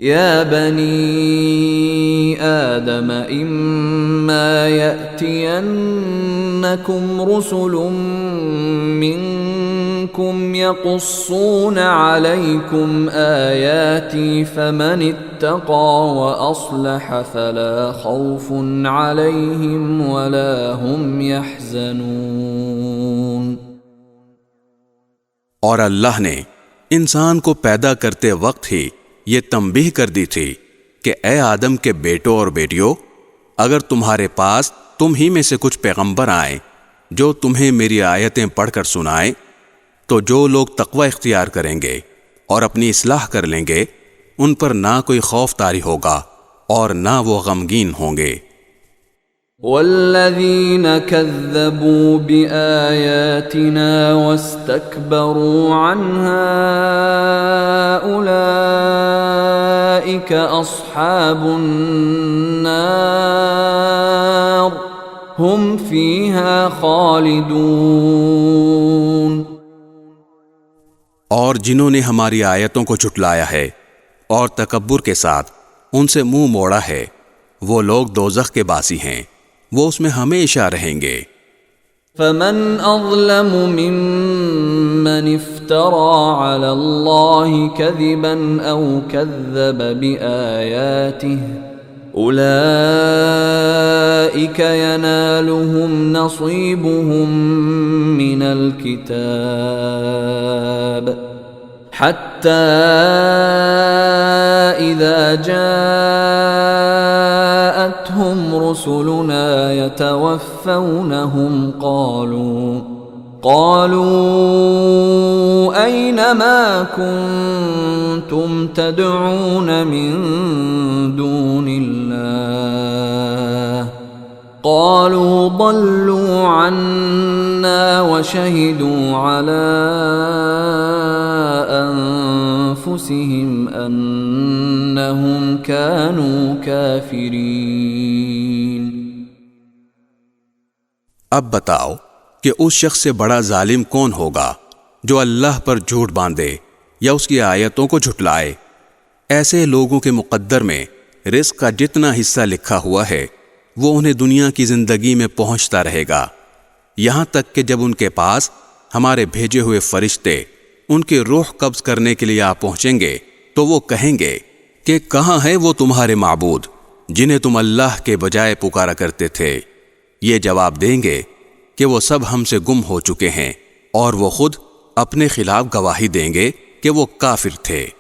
या बनी आदम इम्मा यअतियन्नकुम रुसुलुम मिनकुम यक़ुस्सून अलैकुम आयाती फमनित्तक़ा व अस्लह फला खौफुन अलैहिम वला हुम यहज़नून। और अल्लाह ने इंसान को पैदा करते वक्त ही ये तंबीह कर दी थी कि ए आदम के बेटों और बेटियों, अगर तुम्हारे पास तुम ही में से कुछ पैगंबर आए जो तुम्हें मेरी आयतें पढ़कर सुनाएं, तो जो लोग तक़वा इख्तियार करेंगे और अपनी इस्लाह कर लेंगे, उन पर ना कोई खौफ तारी होगा और ना वो गमगीन होंगे। वल्लज़ीन कज़्ज़बू बिआयातिना वस्तकबरू अन्हा उलाइक अस्हाबुन नार हुम फीहा खालिदून। और जिन्होंने हमारी आयतों को झुटलाया है और तकब्बुर के साथ उनसे मुंह मोड़ा है, वो लोग दोज़ख के बासी हैं, वो उसमें हमेशा रहेंगे। फमन अज़लमु मिम्मन इफ्तरा अला अल्लाहि कज़िबन औ कज़्ज़ब बिआयातिहि उलाइक यनालुहुम नसीबुहुम मिनल किताब हत्ता इज़ा जाअतहुम रुसुलुना यतवफ़्फ़ौनहुम क़ालू ऐन मा कुन्तुम तदऊन मिन दूनिल्लाह क़ालू ضल्लू अन्ना वशहिदू अला अनफुसिहिम अन्नहुम कानू काफिरीन। अब बताओ कि उस शख्स से बड़ा जालिम कौन होगा जो अल्लाह पर झूठ बांधे या उसकी आयतों को झुटलाए। ऐसे लोगों के मुक़द्दर में रिज़्क़ का जितना हिस्सा लिखा हुआ है वो उन्हें दुनिया की जिंदगी में पहुंचता रहेगा, यहां तक कि जब उनके पास हमारे भेजे हुए फरिश्ते उनके रूह कब्ज़ करने के लिए आ पहुंचेंगे तो वो कहेंगे कि कहाँ है वो तुम्हारे माबूद जिन्हें तुम अल्लाह के बजाय पुकारा करते थे। ये जवाब देंगे कि वो सब हमसे गुम हो चुके हैं और वो खुद अपने खिलाफ गवाही देंगे कि वो काफिर थे।